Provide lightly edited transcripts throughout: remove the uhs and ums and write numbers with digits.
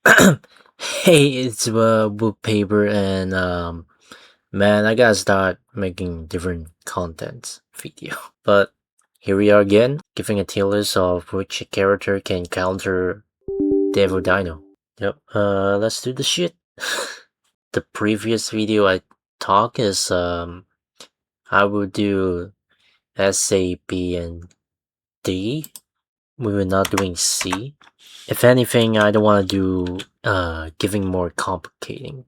Hey, it's book paper and man, I gotta start making different content video. But here we are again, giving a tier list of which character can counter Devil Dino. Yep. Let's do the shit. The previous video I talk is I will do S, A, B, and D. We were not doing C. If anything, I don't want to do giving more complicating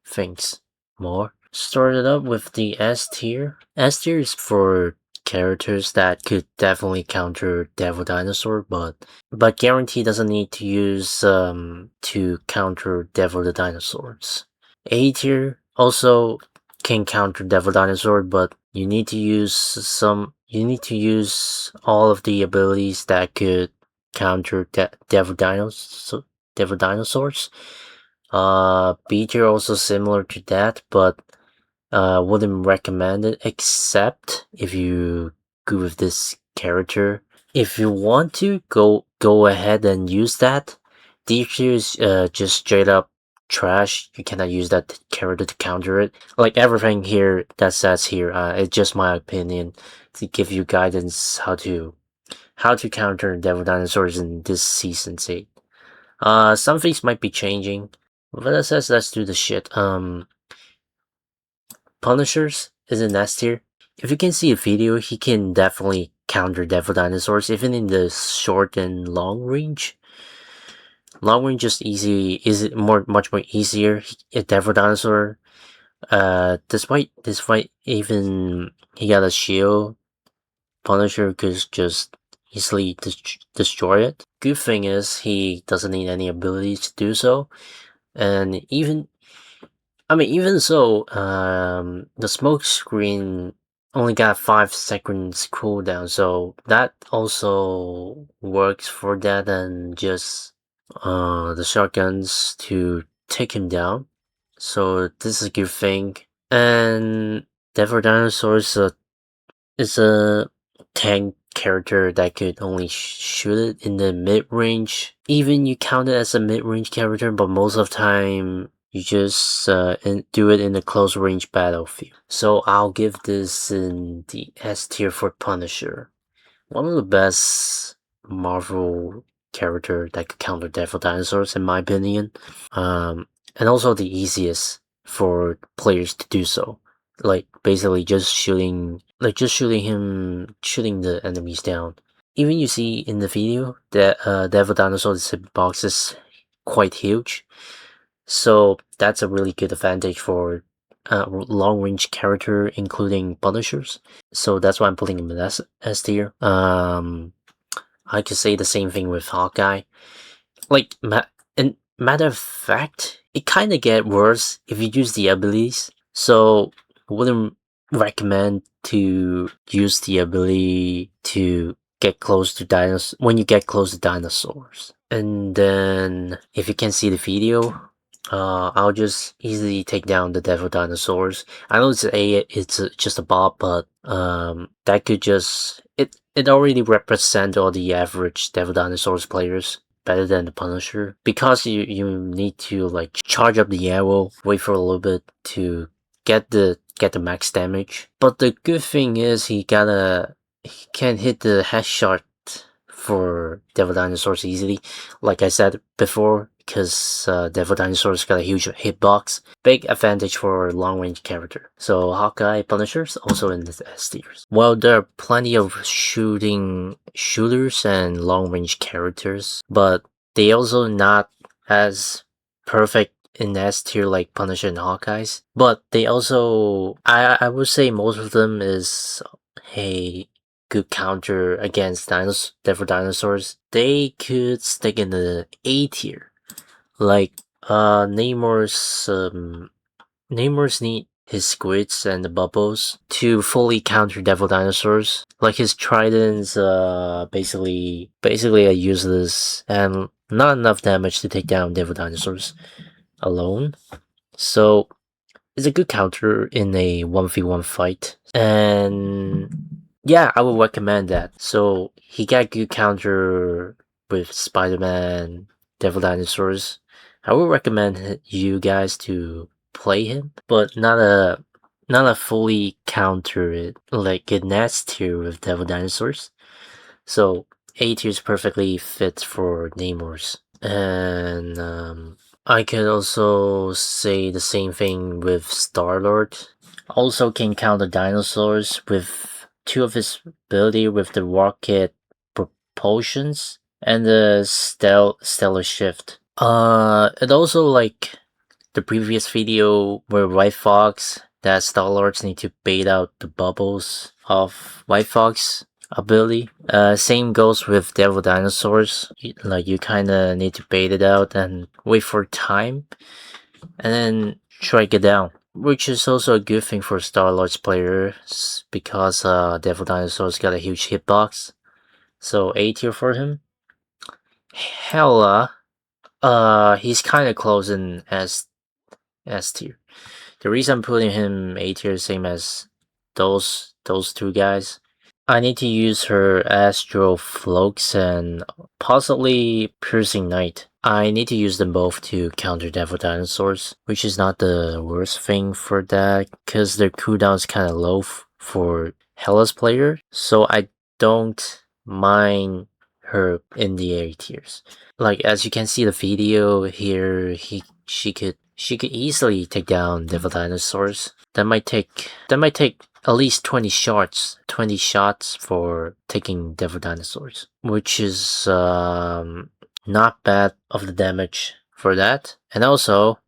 things more. Started up with the S tier. S tier is for characters that could definitely counter Devil Dinosaur, but Guarantee doesn't need to use to counter Devil the Dinosaurs. A tier also can counter Devil Dinosaur, but you need to use all of the abilities that could counter Devil Dinosaurs. B tier also similar to that, but wouldn't recommend it except if you go with this character. If you want to go ahead and use that. D tier is just straight up trash. You cannot use that character to counter it. Like everything here that says here, it's just my opinion to give you guidance how to counter Devil Dinosaurs in this season 8. Some things might be changing. But that says let's do the shit. Punishers is in S tier. If you can see a video, he can definitely counter Devil Dinosaurs, even in the short and long range. Long range just much more easier. Devil Dinosaur, despite even he got a shield, Punisher could just easily destroy it. Good thing is he doesn't need any abilities to do so, and even so, the smoke screen only got 5 seconds cooldown, so that also works for that, and just the shotguns to take him down. So this is a good thing. And Devil Dinosaur is a tank character that could only shoot it in the mid range. Even you count it as a mid range character, but most of the time you just do it in a close range battlefield. So I'll give this in the S tier for Punisher. One of the best Marvel character that could counter Devil Dinosaurs in my opinion. And also the easiest for players to do so. Like basically just shooting the enemies down. Even you see in the video that Devil Dinosaur's hitbox is quite huge. So that's a really good advantage for long range character, including Punishers. So that's why I'm putting him in S tier. I could say the same thing with Hawkeye. Like, and matter of fact, it kind of get worse if you use the abilities. So wouldn't recommend to use the ability to get close to dinosaurs when you get close to dinosaurs. And then if you can see the video, I'll just easily take down the Devil Dinosaurs. I know it's just a bot, but that could just it already represents all the average Devil Dinosaurs players better than the Punisher, because you need to like charge up the arrow, wait for a little bit to get the max damage. But the good thing is he can hit the headshot for Devil Dinosaurs easily, like I said before, because Devil Dinosaurs got a huge hitbox. Big advantage for long range character. So Hawkeye Punishers also in the S tiers. Well, there are plenty of shooters and long range characters, but they also not as perfect in S tier like Punisher and Hawkeyes. But they also, I would say most of them is a good counter against Devil Dinosaurs. They could stick in the A tier. Like Namor's need his squids and the bubbles to fully counter Devil Dinosaurs. Like his tridents basically are useless and not enough damage to take down Devil Dinosaurs alone. So it's a good counter in a 1v1 fight. And yeah, I would recommend that. So he got good counter with Spider-Man, Devil Dinosaurs. I would recommend you guys to play him, but not a fully counter it like in S tier with Devil Dinosaurs. So A tier is perfectly fit for Namors. And I could also say the same thing with Star-Lord. Also can count the dinosaurs with two of his ability with the rocket propulsions and the stellar shift. It also like the previous video where White Fox that Star-Lords need to bait out the bubbles of White Fox ability. Same goes with Devil Dinosaurs. Like you kinda need to bait it out and wait for time and then strike it down. Which is also a good thing for Star-Lord's players because Devil Dinosaur's got a huge hitbox. So A tier for him. Hella, he's kinda close in S tier. The reason I'm putting him A tier same as those two guys. I need to use her Astro Flux and possibly Piercing Knight. I need to use them both to counter Devil Dinosaurs, which is not the worst thing for that, because their cooldown is kind of low for Hella's player, so I don't mind her in the A tiers. Like as you can see the video here, she could easily take down Devil Dinosaurs. That might take at least 20 shots for taking Devil Dinosaurs, which is not bad of the damage for that. And also,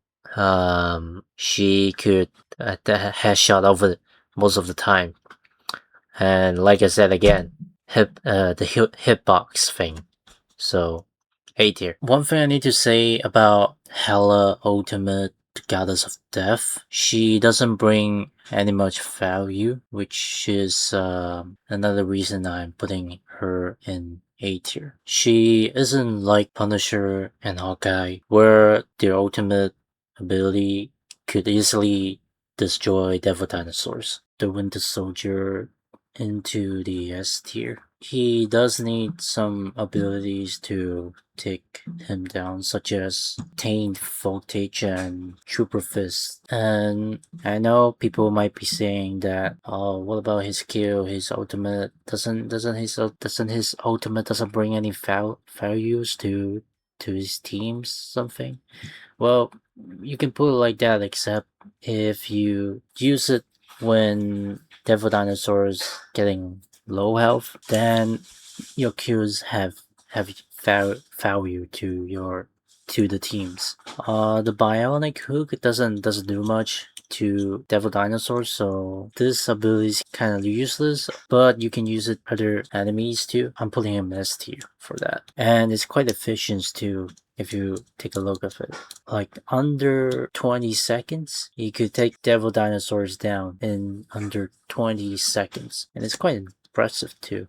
she could headshot over most of the time. And like I said again, the hitbox thing. So A tier. One thing I need to say about Hela Ultimate Goddess of Death, she doesn't bring any much value, which is another reason I'm putting her in A tier. She isn't like Punisher and Hawkeye, where their ultimate ability could easily destroy Devil Dinosaurs. The Winter Soldier into the S tier. He does need some abilities to take him down, such as Taint Voltage and Trooper Fist. And I know people might be saying that, oh, what about his skill? His ultimate doesn't his ultimate doesn't bring any values to his teams something. Well, you can put it like that, except if you use it when Devil Dinosaurs getting low health, then your kills have value to the teams. The bionic hook doesn't do much to Devil Dinosaurs, so this ability is kind of useless, but you can use it other enemies too. I'm putting him S tier for that, and it's quite efficient too. If you take a look at it, like under 20 seconds, you could take Devil Dinosaurs down in under 20 seconds, and it's quite impressive too.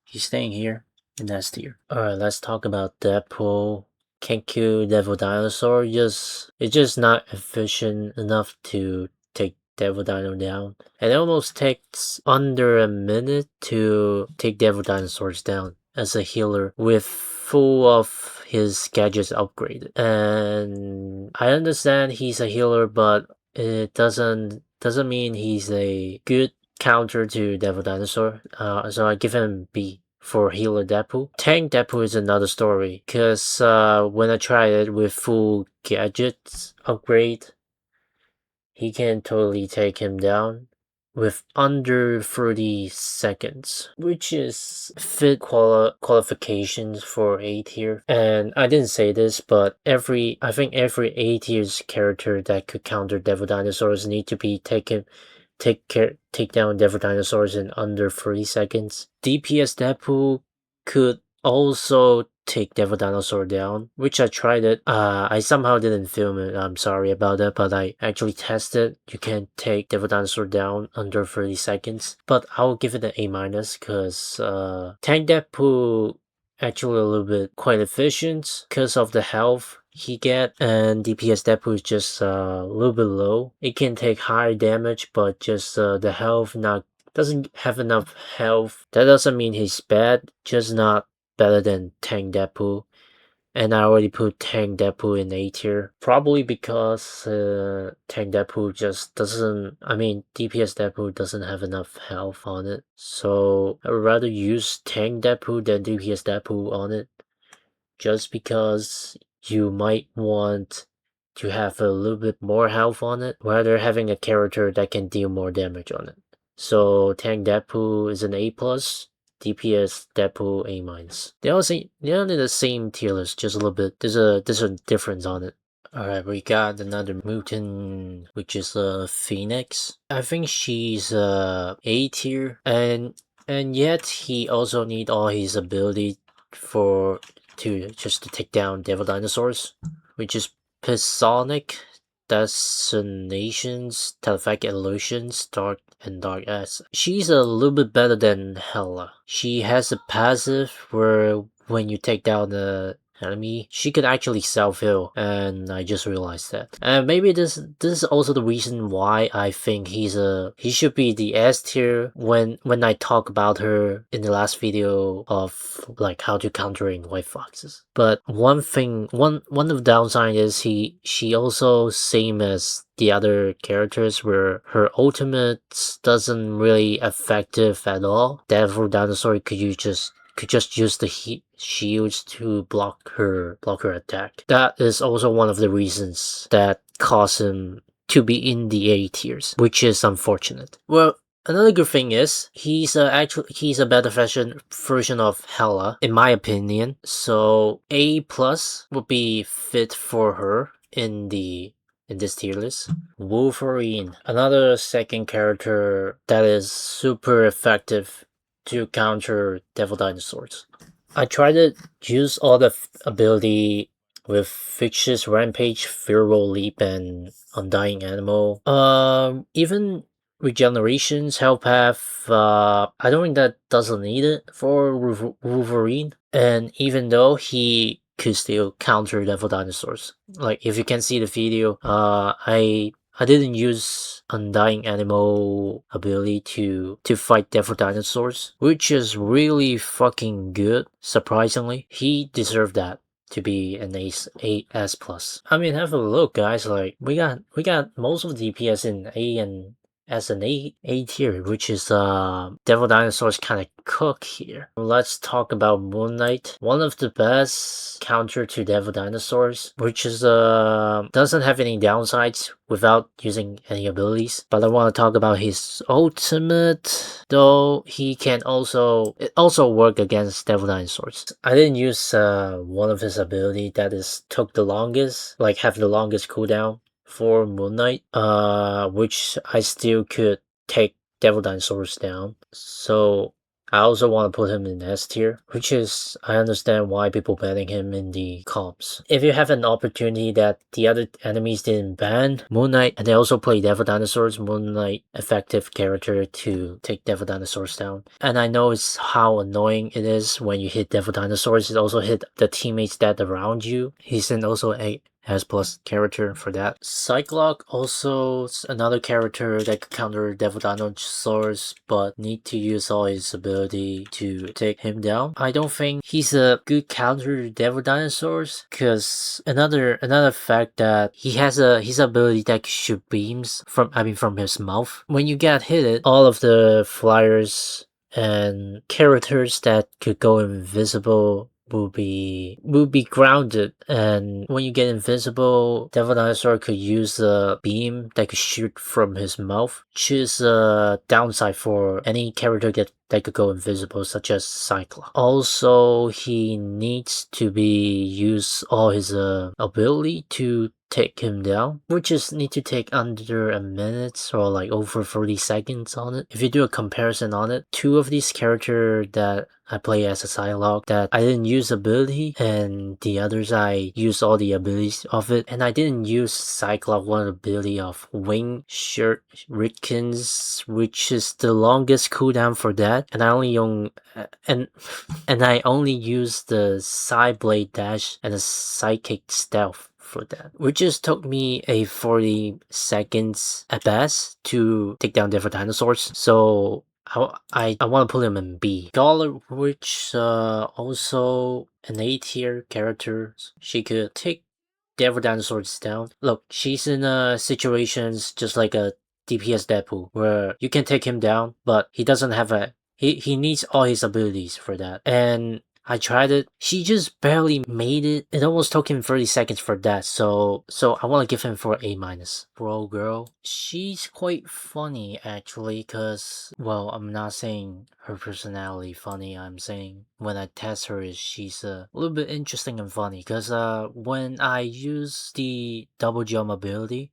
He's staying here in S tier. Alright, let's talk about Deadpool. Can't kill Devil Dinosaur, it's just not efficient enough to take Devil Dino down. And it almost takes under a minute to take Devil Dinosaurs down as a healer with full of his gadgets upgraded. And I understand he's a healer, but it doesn't mean he's a good counter to Devil Dinosaur. So I give him B for healer Deadpool. Tank Deadpool is another story, cause when I tried it with full gadgets upgrade, he can totally take him down with under 30 seconds, which is fit qualifications for A tier. And I didn't say this, but I think every A tier's character that could counter Devil Dinosaurs need to be take down Devil Dinosaurs in under 30 seconds. DPS Deadpool could also take Devil Dinosaur down, which I tried it. I somehow didn't film it. I'm sorry about that, but I actually tested. You can take Devil Dinosaur down under 30 seconds, but I'll give it an A minus because Tank Deadpool actually a little bit quite efficient because of the health he get, and DPS Deadpool is just a little bit low. It can take high damage, but just the health doesn't have enough health. That doesn't mean he's bad, just not better than Tank Deadpool. And I already put Tank Deadpool in A tier, probably because Tank Deadpool just doesn't, I mean, DPS Deadpool doesn't have enough health on it. So I would rather use Tank Deadpool than DPS Deadpool on it, just because you might want to have a little bit more health on it, rather having a character that can deal more damage on it. So Tank Deadpool is an A+, DPS Deadpool A-. They're in the same tier list, just a little bit. There's a difference on it. Alright, we got another mutant, which is Phoenix. I think she's A tier, and yet he also need all his ability to take down Devil Dinosaurs, which is Psionic, Destinations, Telepathic Illusions, Dark, and Dark S. She's a little bit better than Hela. She has a passive where when you take down the enemy, she can actually self-heal, and I just realized that. And maybe this is also the reason why I think he should be the S tier when I talk about her in the last video of like how to countering white foxes. But one of the downside is she also same as the other characters where her ultimate doesn't really effective at all. Devil Dinosaur could just use the shields to block her attack. That is also one of the reasons that cause him to be in the A tiers, which is unfortunate. Well, another good thing is he's a better version of Hela, in my opinion. So A+ would be fit for her in this tier list. Wolverine, another second character that is super effective to counter Devil Dinosaurs. I tried to use all the ability with Fictitious Rampage, Fearful Leap, and Undying Animal. Even Regenerations, Hell Path, I don't think that doesn't need it for Wolverine. And even though he could still counter Devil Dinosaurs. Like, if you can see the video, I didn't use Undying Animal ability to fight Devil Dinosaurs, which is really fucking good, surprisingly. He deserved that to be an A+. I mean, have a look, guys. Like, we got most of the DPS in A and as an A tier, which is Devil Dinosaurs kind of cook here. Let's talk about Moon Knight, one of the best counter to Devil Dinosaurs, which is doesn't have any downsides without using any abilities. But I want to talk about his ultimate, though he can also work against Devil Dinosaurs. I didn't use one of his ability that took the longest, like have the longest cooldown for Moon Knight, which I still could take Devil Dinosaurs down. So I also want to put him in S tier, which is, I understand why people banning him in the comps. If you have an opportunity that the other enemies didn't ban Moon Knight, and they also play Devil Dinosaurs, Moon Knight effective character to take Devil Dinosaurs down. And I know it's how annoying it is when you hit Devil Dinosaurs, it also hit the teammates that around you. He's also a S+ character for that. Cyclops also another character that could counter Devil Dinosaurs, but need to use all his ability to take him down. I don't think he's a good counter to Devil Dinosaurs, because another fact that he has his ability that can shoot beams from his mouth. When you get hit, all of the flyers and characters that could go invisible will be grounded, and when you get invisible, Devil Dinosaur could use a beam that could shoot from his mouth, which is a downside for any character that could go invisible, such as Cyclops. Also, he needs to use all his ability to take him down, which is need to take under a minute or like over 30 seconds on it. If you do a comparison on it, two of these characters that I play as a Psylocke that I didn't use ability, and the others I used all the abilities of it, and I didn't use Cyclops one ability of Wing Shurikens, which is the longest cooldown for that, and I only and I only used the Side Blade Dash and the Psychic Stealth for that, which just took me a 40 seconds at best to take down different dinosaurs. So I want to put him in B. Scholar, which also an A tier character. She could take Devil Dinosaurs down. Look, she's in situations just like a DPS Deadpool, where you can take him down, but he doesn't have a he needs all his abilities for that. And I tried it. She just barely made it. It almost took him 30 seconds for that. So I want to give him for A minus. Bro girl, she's quite funny actually, cause well, I'm not saying her personality funny. I'm saying when I test her, she's a little bit interesting and funny. Cause when I use the double jump ability,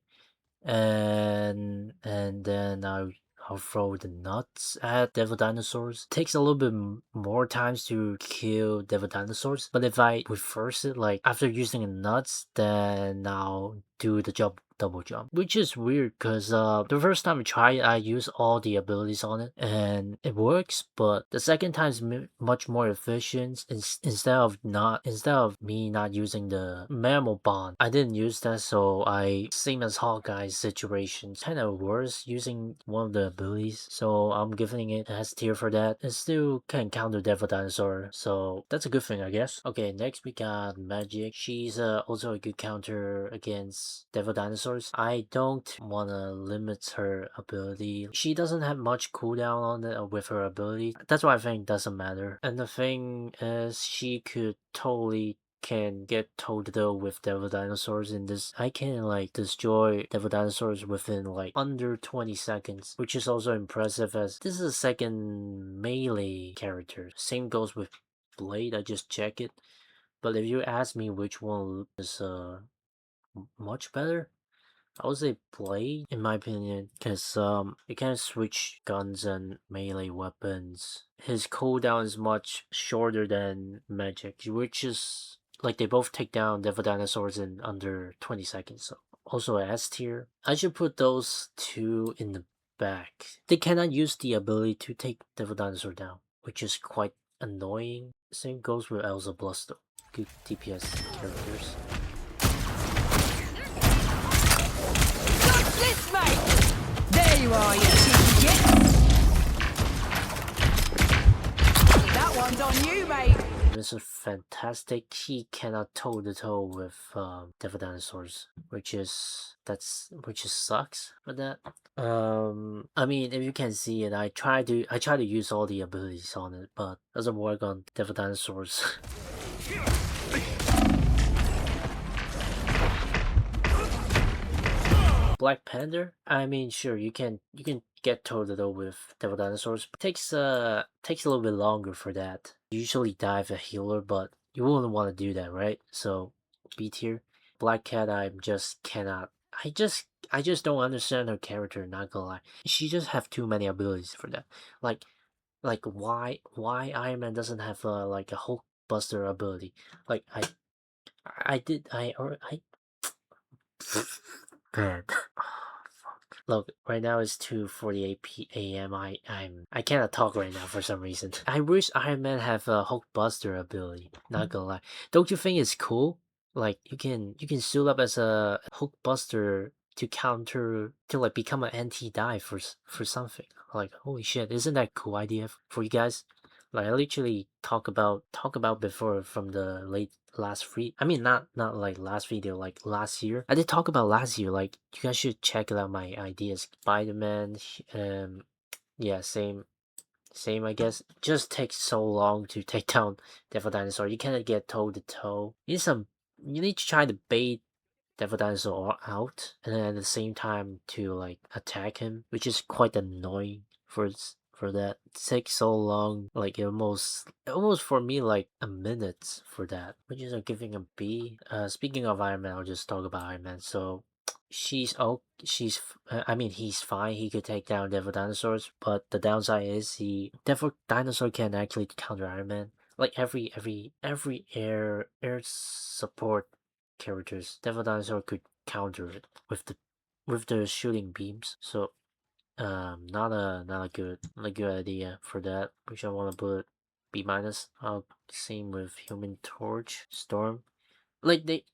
and then I'll throw the nuts at Devil Dinosaurs. It takes a little bit more times to kill Devil Dinosaurs, but if I reverse it, like after using the nuts, then I'll do the double jump, which is weird because the first time I tried it, I used all the abilities on it and it works, but the second time is much more efficient. Instead of me not using the mammal bond, I didn't use that, so I same as Hawkeye's situation, kind of worse using one of the abilities, so I'm giving it S tier for that. It still can counter Devil Dinosaur, so that's a good thing, I guess. Okay, next we got Magic. She's also a good counter against Devil Dinosaurs. I don't want to limit her ability. She doesn't have much cooldown on it with her ability. That's why I think it doesn't matter. And the thing is, she could totally can get toe-to-toe with Devil Dinosaurs in this. I can like destroy Devil Dinosaurs within like under 20 seconds, which is also impressive as this is a second melee character. Same goes with Blade, I just check it. But if you ask me which one is much better, I would say Blade, in my opinion, because you can switch guns and melee weapons. His cooldown is much shorter than Magic, which is like they both take down Devil Dinosaurs in under 20 seconds. So also a S tier. I should put those two in the back. They cannot use the ability to take Devil Dinosaur down, which is quite annoying. Same goes with Elsa Blusto. Good DPS characters. This, mate! There you are, you cheeky git! That one's on you, mate! This is fantastic. He cannot toe to toe with Devil Dinosaurs, which is sucks for that. I mean, if you can see it, I try to use all the abilities on it, but doesn't work on Devil Dinosaurs. Black Panther? I mean, sure, you can get toe to toe with Devil Dinosaurs. But takes a little bit longer for that. You usually dive a healer, but you wouldn't want to do that, right? So B tier. Black Cat, I just cannot. I just don't understand her character. Not gonna lie, she just have too many abilities for that. Like why Iron Man doesn't have like a Hulk Buster ability? Like I did I man. Look, right now it's 2:48 a.m. I cannot talk right now for some reason. I wish Iron Man have a Hulk Buster ability. Not gonna lie, don't you think it's cool? Like you can suit up as a Hulk Buster to counter to like become an anti-dive for something. Like holy shit, isn't that a cool idea for you guys? Like I literally talk about before from the late last free. I mean not like last video, like last year. I did talk about last year. Like you guys should check out my ideas. Spider-Man, yeah, same I guess. Just takes so long to take down Devil Dinosaur. You cannot get toe to toe. You need to try to bait Devil Dinosaur out, and then at the same time to like attack him, which is quite annoying for that. It takes so long, like almost for me like a minute for that, which is giving a B. Speaking of Iron Man, I'll just talk about Iron Man. So I mean he's fine. He could take down Devil Dinosaurs, but the downside is Devil Dinosaur can actually counter Iron Man. Like every air support characters, Devil Dinosaur could counter it with the shooting beams. So not a good idea for that. Which I want to put B minus. Same with Human Torch, Storm. Like they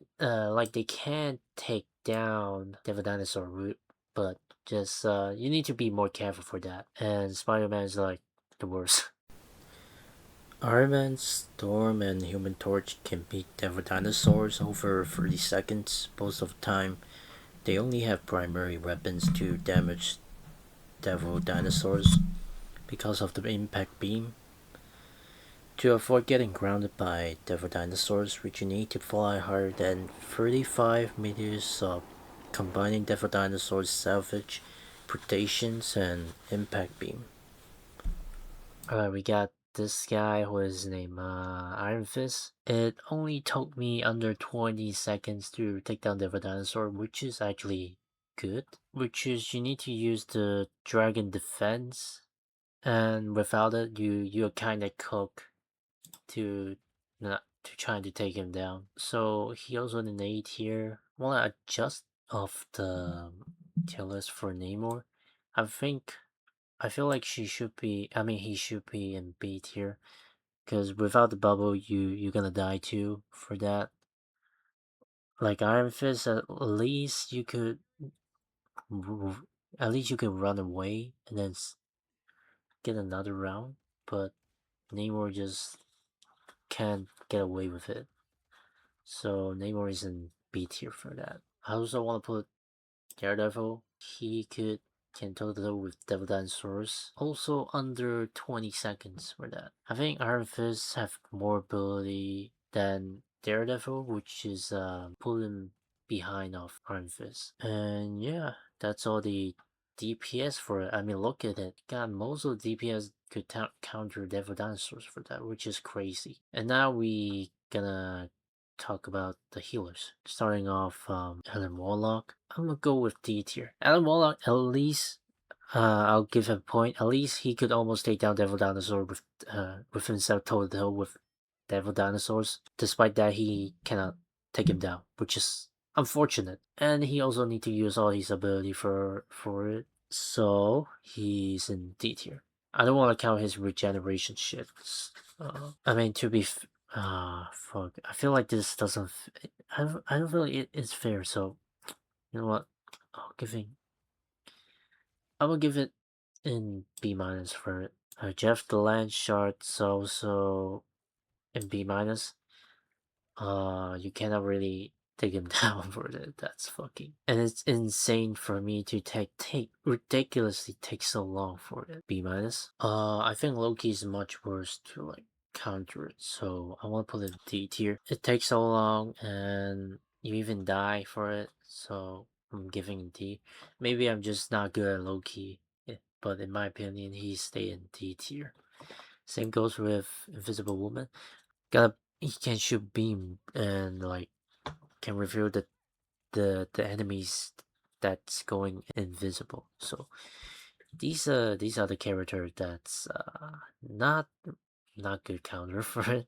can't take down Devil Dinosaur, but Just you need to be more careful for that. And Spider-Man is like the worst. Iron Man, Storm, and Human Torch can beat Devil Dinosaurs over 30 seconds most of the time. They only have primary weapons to damage Devil Dinosaurs because of the impact beam. To avoid getting grounded by Devil Dinosaurs, which you need to fly higher than 35 meters up, combining Devil Dinosaurs salvage, predations, and impact beam. We got this guy who is named Iron Fist. It only took me under 20 seconds to take down Devil Dinosaur, which is actually good. Which is you need to use the Dragon Defense, and without it, you're kind of cooked to not to trying to take him down. So he also in an A tier. Want to adjust of the tier list for Namor. I think I feel like she should be. I mean, he should be in B tier, because without the bubble, you're gonna die too for that. Like Iron Fist, at least you could run away and then get another round. But Namor just can't get away with it. So Namor is in B tier for that. I also want to put Daredevil. He can toe with Devil Dinosaurs. Also under 20 seconds for that. I think Iron Fist have more ability than Daredevil, which is pulling behind of Iron Fist. And yeah, that's all the DPS for it. I mean, look at it. God, most of the DPS could counter Devil Dinosaurs for that, which is crazy. And now we gonna talk about the healers. Starting off, Alan Warlock. I'm gonna go with D tier. Alan Warlock, at least, I'll give him a point. At least he could almost take down Devil Dinosaur with himself toe to toe with Devil Dinosaurs. Despite that, he cannot take him down, which is unfortunate. And he also need to use all his ability for it. So he's in D tier. I don't want to count his regeneration shit. I mean, to be fuck. I feel like this doesn't. I don't feel like it's fair. So you know what? I'll giving. I will give it in B minus for it. Jeff the Land Shark's also in B minus. You cannot really take him down for it. That's fucking, and it's insane for me to take ridiculously take so long for it. B minus. I think Loki is much worse to like counter it, so I want to put it D tier. It takes so long, and you even die for it, so I'm giving it D. Maybe I'm just not good at Loki, but in my opinion, he stay in D tier. Same goes with Invisible Woman. He can shoot beam and like can reveal the enemies that's going invisible. So these are the characters that's not good counter for it.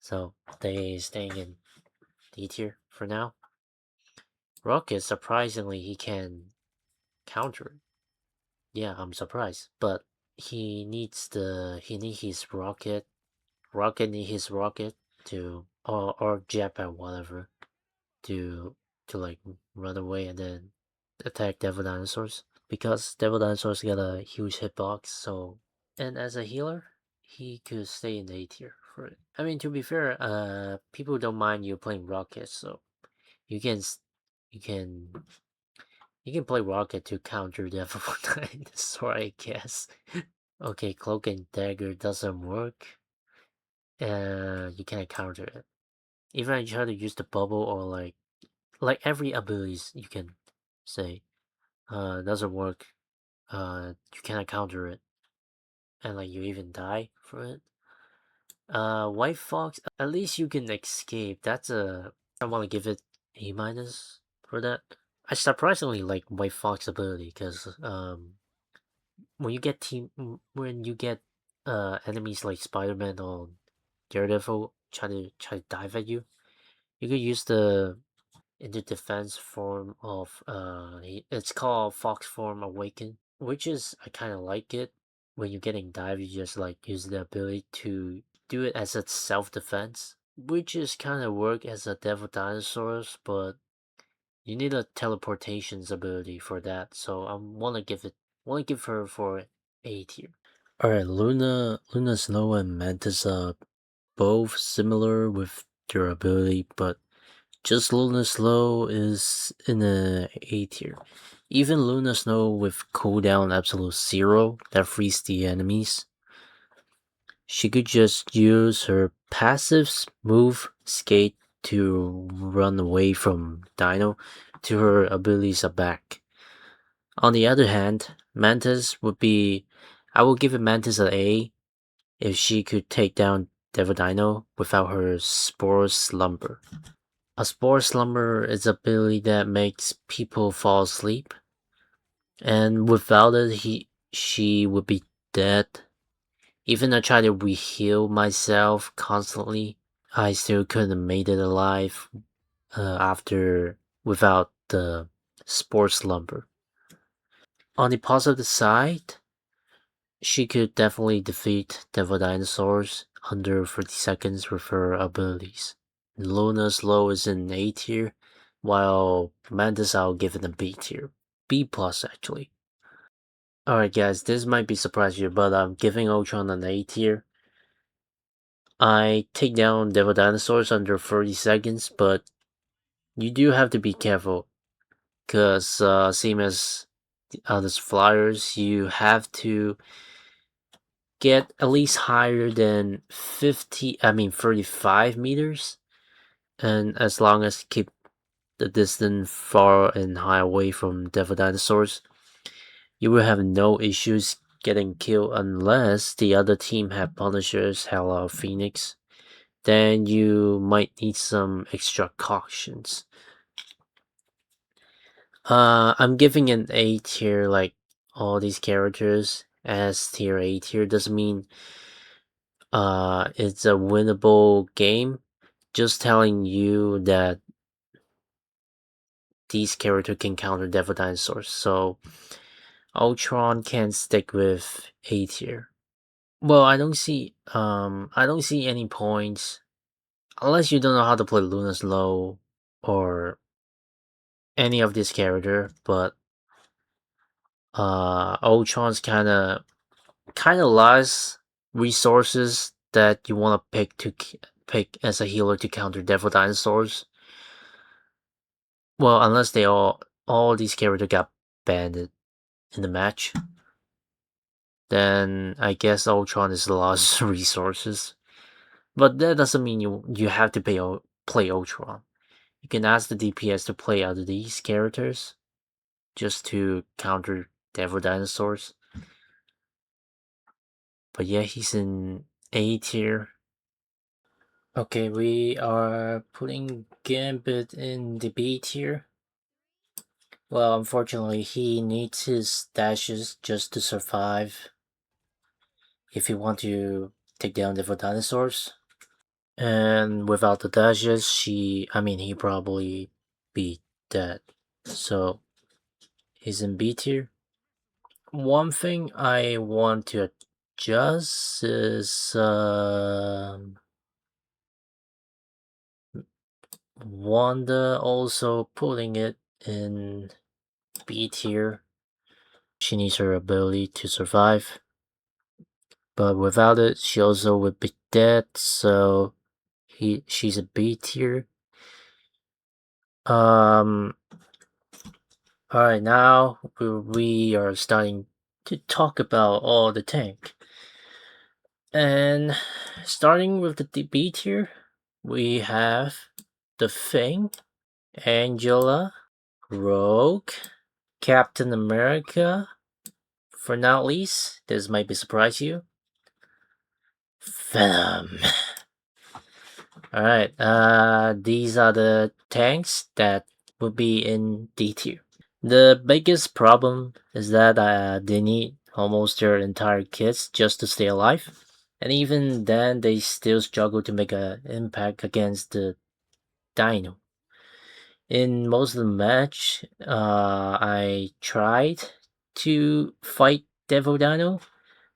So they staying in D tier for now. Rocket, surprisingly, he can counter it. Yeah, I'm surprised, but he needs his rocket need his rocket to or jetpack whatever to like run away and then attack Devil Dinosaurs, because Devil Dinosaurs got a huge hitbox. So, and as a healer, he could stay in A tier for it. I mean, to be fair, people don't mind you playing Rocket, so you can you can you can play Rocket to counter Devil Dinosaur, I guess. Okay, Cloak and Dagger doesn't work, and you can't counter it. Even I try to use the bubble or like every abilities you can say doesn't work. You cannot counter it, and like you even die for it. White Fox, at least you can escape. I want to give it A minus for that. I surprisingly like White Fox ability, because when you get enemies like Spider-Man or Daredevil try to dive at you, you could use the in the defense form of it's called Fox Form Awaken, which is I kind of like it. When you're getting dive, you just like use the ability to do it as a self defense, which is kind of work as a Devil Dinosaurs, but You need a teleportations ability for that, so I wanna give her for A tier. Alright, Luna Snow and Mantis are both similar with their ability, but just Luna Snow is in a A tier. Even Luna Snow with cooldown absolute 0 that frees the enemies, she could just use her passive move skate to run away from Dino to her abilities are back. On the other hand, Mantis would be, I will give it Mantis an A if she could take down Devil Dino without her Spore Slumber. A Spore Slumber is an ability that makes people fall asleep, and without it, she would be dead. Even I tried to re-heal myself constantly, I still couldn't have made it alive after without the Spore Slumber. On the positive side, she could definitely defeat Devil Dinosaurs under 30 seconds with her abilities. Luna's low is in A tier, while Mantis I'll give it a B tier. B plus actually. Alright guys, this might be surprise you, but I'm giving Ultron an A tier. I take down Devil Dinosaurs under 30 seconds, but you do have to be careful. Cause same as the other flyers, you have to get at least higher than 35 meters, and as long as keep the distance far and high away from Devil Dinosaurs, you will have no issues getting killed unless the other team have Punishers, Hela, or Phoenix. Then you might need some extra cautions. I'm giving an A tier like all these characters. S tier, A tier doesn't mean it's a winnable game. Just telling you that these characters can counter Devil Dinosaurs. So Ultron can stick with A tier. Well, I don't see any points unless you don't know how to play Luna's Low or any of this character, but Ultron's kind of less resources that you want to pick as a healer to counter Devil Dinosaurs. Well, unless all these characters got banned in the match, then I guess Ultron is lost resources. But that doesn't mean you have to play Ultron. You can ask the DPS to play other these characters just to counter Devil Dinosaurs. But yeah, he's in A tier. Okay, we are putting Gambit in the B tier. Well, unfortunately, he needs his dashes just to survive if he want to take down the dinosaurs. And without the dashes, he probably be dead. So he's in B tier. One thing I want to adjust is Wanda also putting it in B tier. She needs her ability to survive. But without it, she also would be dead, so she's a B tier. Alright, now we are starting to talk about all the tank. And starting with the B tier, we have the Thing, Angela, Rogue, Captain America. For now, at least, this might be surprise you. Venom. Alright, these are the tanks that would be in D tier. The biggest problem is that they need almost their entire kits just to stay alive. And even then, they still struggle to make an impact against the Dino. In most of the match, I tried to fight Devil Dino.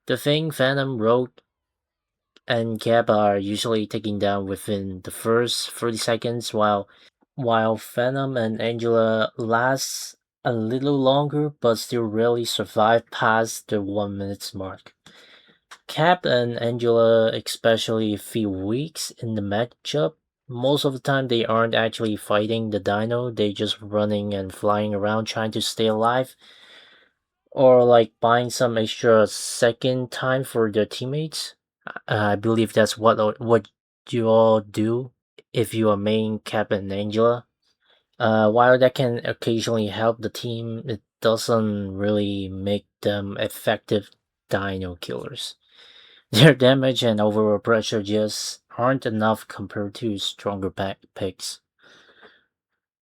The Thing, Phantom, Rogue, and Cap are usually taken down within the first 30 seconds, while while Venom and Angela last a little longer but still rarely survive past the 1 minute mark. Cap and Angela, especially a few weeks in the matchup, most of the time they aren't actually fighting the dino, they just running and flying around trying to stay alive, or like buying some extra second time for their teammates. I believe that's what you all do if you are main Cap and Angela. While that can occasionally help the team, it doesn't really make them effective dino killers. Their damage and overall pressure just aren't enough compared to stronger picks.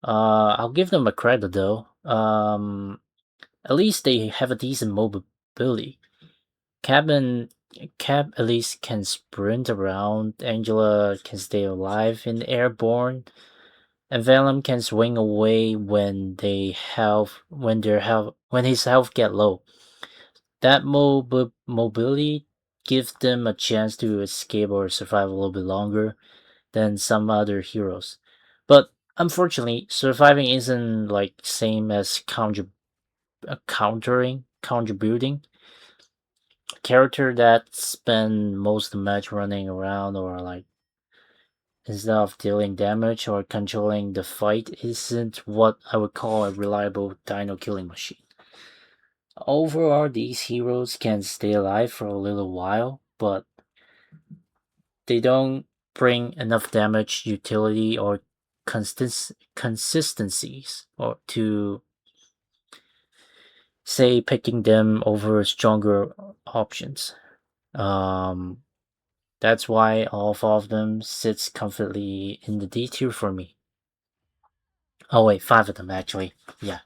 I'll give them a credit though. At least they have a decent mobility. Cap and Cap at least can sprint around. Angela can stay alive in airborne, and Venom can swing away when his health get low. That mobility gives them a chance to escape or survive a little bit longer than some other heroes. But unfortunately, surviving isn't like same as contributing. A character that spend most of the match running around or like instead of dealing damage or controlling the fight isn't what I would call a reliable dino killing machine. Overall, these heroes can stay alive for a little while, but they don't bring enough damage, utility, or consistencies or to say picking them over stronger options. Um, that's why all four of them sits comfortably in the D tier for me. Oh wait, five of them actually. Yeah,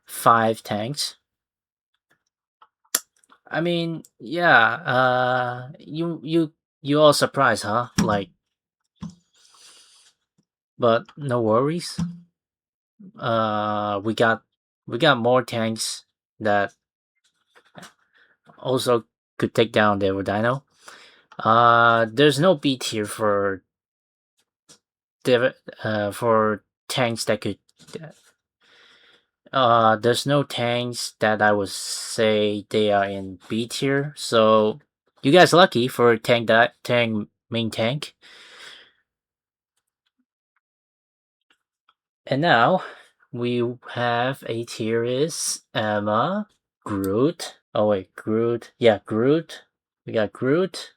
five tanks. I mean, yeah. You all surprised, huh? Like, but no worries. We got more tanks that also could take down the Dino. There's no B tier for tanks that could. There's no tanks that I would say they are in B tier. So you guys lucky for tank main tank. And now we have A tier is Emma, Groot. Oh wait, Groot. Yeah, Groot. We got Groot,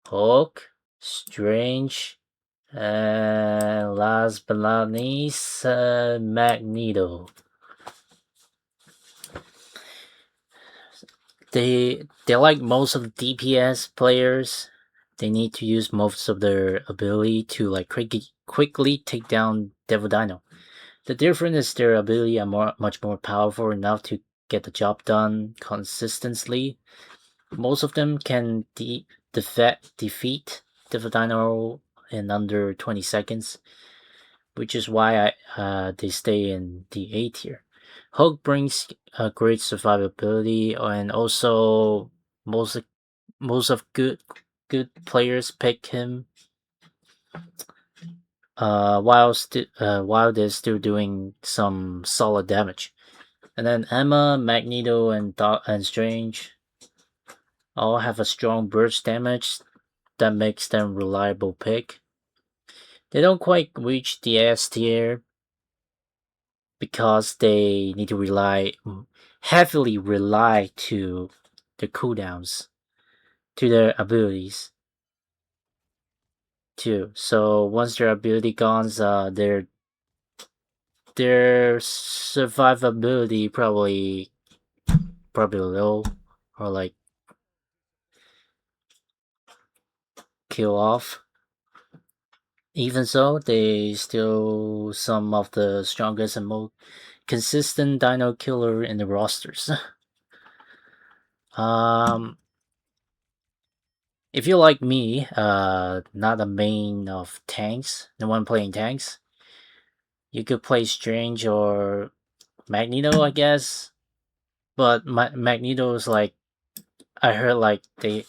Hulk, Strange, and last but not least, Magneto. They like most of the DPS players. They need to use most of their ability to like quickly take down Devil Dino. The difference is their ability are much more powerful enough to get the job done consistently. Most of them can defeat Devil Dino in under 20 seconds, which is why they stay in the A tier. Hulk brings a great survivability, and also most most of good players pick him while they're still doing some solid damage. And then Emma, Magneto, and Strange all have a strong burst damage that makes them reliable pick. They don't quite reach the S tier because they need to heavily rely to the cooldowns, to their abilities too. So once their ability gone, their survivability probably low or like kill off. Even so, they still some of the strongest and most consistent dino killer in the rosters. um if you like me, not a main of tanks, the one playing tanks, you could play Strange or Magneto, I guess. But Magneto's like I heard like the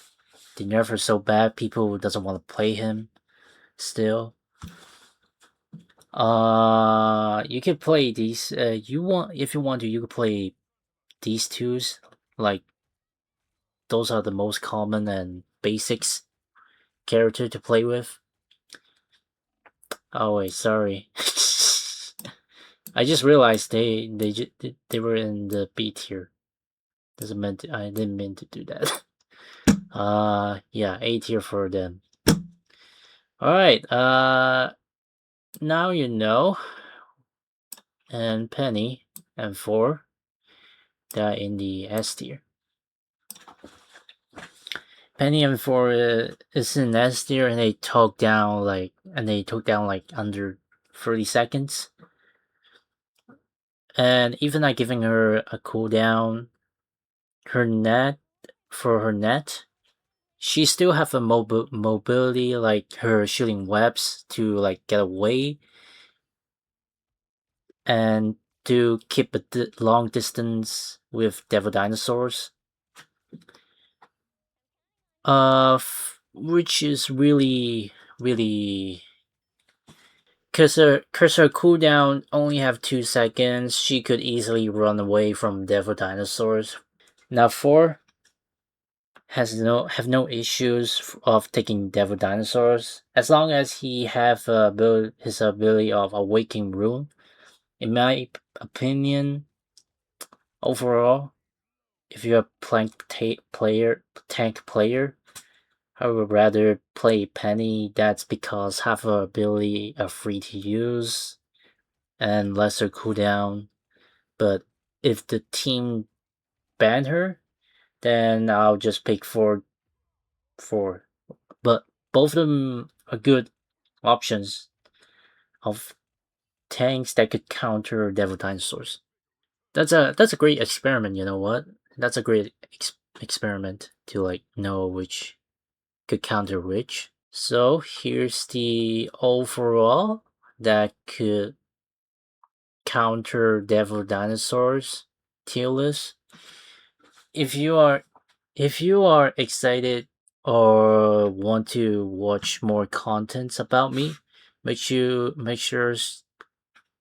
nerf are so bad, people doesn't want to play him still. You could play these. You want if you want to, you could play these twos. Like those are the most common and basics character to play with. Oh wait, sorry. I just realized they were in the B tier. Doesn't meant to, I didn't mean to do that. Yeah, A tier for them. All right. Now you know. And Penny and 4, they're in the S tier. Penny and 4 is in S tier, and they took down like under 30 seconds. And even like giving her a cooldown, her net she still have a mobility, like her shooting webs to like get away and to keep a long distance with devil dinosaurs. Which is really cause her cooldown only have 2 seconds. She could easily run away from devil dinosaurs. Now 4 have no issues of taking devil dinosaurs as long as he have his ability of awakening rune. In my opinion, overall, if you're a tank player, I would rather play Penny. That's because half her ability are free to use and lesser cooldown. But if the team ban her, then I'll just pick 4. But both of them are good options of tanks that could counter Devil Dinosaurs. That's a great experiment. You know what? That's a great experiment to like know which could counter which. So here's the overall that could counter Devil Dinosaurs tier list. If you are excited or want to watch more contents about me, make sure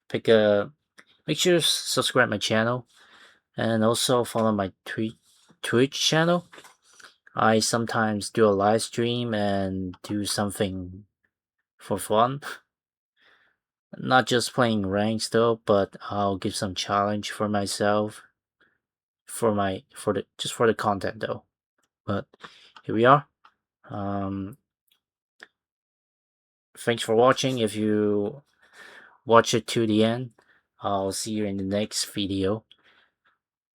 pick a make sure subscribe my channel and also follow my Twitch channel. I sometimes do a live stream and do something for fun. Not just playing ranks though, but I'll give some challenge for myself for the content though. But here we are. Thanks for watching. If you watch it to the end, I'll see you in the next video.